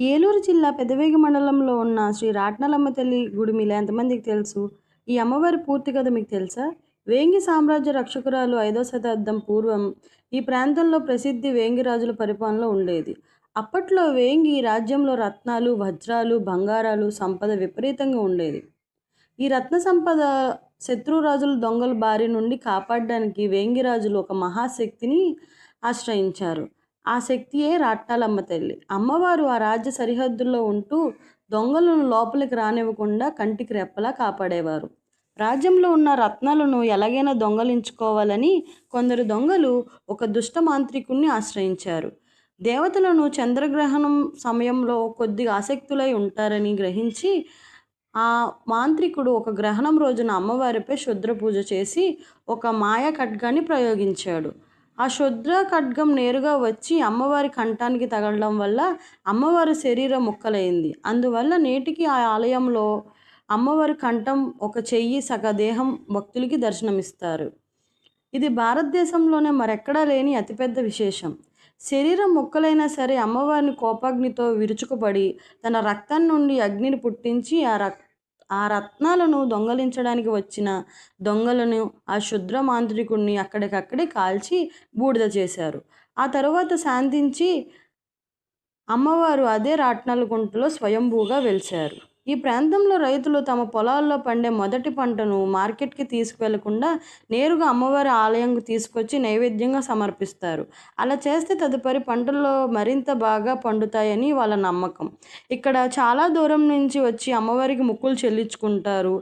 ఏలూరు జిల్లా పెదవేగి మండలంలో ఉన్న శ్రీ రాట్నాలమ్మ తల్లి గుడి మీలో ఎంతమందికి తెలుసు? ఈ అమ్మవారి పూర్తి కథ మీకు తెలుసా? వేంగి సామ్రాజ్య రక్షకురాలు 5వ శతాబ్దం పూర్వం ఈ ప్రాంతంలో ప్రసిద్ధి వేంగి రాజుల పరిపాలనలో ఉండేది. అప్పట్లో వేంగి రాజ్యంలో రత్నాలు, వజ్రాలు, బంగారాలు సంపద విపరీతంగా ఉండేది. ఈ రత్న సంపద శత్రురాజుల దొంగల బారి నుండి కాపాడడానికి వేంగిరాజులు ఒక మహాశక్తిని ఆశ్రయించారు. ఆ శక్తియే రాట్నాలమ్మ తల్లి. అమ్మవారు ఆ రాజ్య సరిహద్దుల్లో ఉంటూ దొంగలను లోపలికి రానివ్వకుండా కంటికి రెప్పలా కాపాడేవారు. రాజ్యంలో ఉన్న రత్నాలను ఎలాగైనా దొంగలించుకోవాలని కొందరు దొంగలు ఒక దుష్ట మాంత్రికుణ్ణి ఆశ్రయించారు. దేవతలను చంద్రగ్రహణం సమయంలో కొద్దిగా ఆసక్తులై ఉంటారని గ్రహించి ఆ మాంత్రికుడు ఒక గ్రహణం రోజున అమ్మవారిపై క్షుద్ర పూజ చేసి ఒక మాయ ఖడ్గాన్ని ప్రయోగించాడు. ఆ క్షుద్ర ఖడ్గం నేరుగా వచ్చి అమ్మవారి కంఠానికి తగలడం వల్ల అమ్మవారి శరీరం ముక్కలైంది. అందువల్ల నేటికి ఆ ఆలయంలో అమ్మవారి కంఠం, ఒక చెయ్యి, సగ దేహం భక్తులకి దర్శనమిస్తారు. ఇది భారతదేశంలోనే మరెక్కడా లేని అతిపెద్ద విశేషం. శరీరం ముక్కలైనా సరే అమ్మవారిని కోపాగ్నితో విరుచుకుపడి తన రక్తం నుండి అగ్నిని పుట్టించి ఆ రత్నాలను దొంగలించడానికి వచ్చిన దొంగలను, ఆ క్షుద్ర మాంత్రికుడిని అక్కడికక్కడే కాల్చి బూడిద చేశారు. ఆ తరువాత శాంతించి అమ్మవారు అదే రాట్నాల గుంటలో స్వయంభూగా వెలిశారు. ఈ ప్రాంతంలో రైతులు తమ పొలాల్లో పండే మొదటి పంటను మార్కెట్కి తీసుకువెళ్లకుండా నేరుగా అమ్మవారి ఆలయంకు తీసుకొచ్చి నైవేద్యంగా సమర్పిస్తారు. అలా చేస్తే తదుపరి పంటల్లో మరింత బాగా పండుతాయని వాళ్ళ నమ్మకం. ఇక్కడ చాలా దూరం నుంచి వచ్చి అమ్మవారికి మొక్కులు చెల్లించుకుంటారు.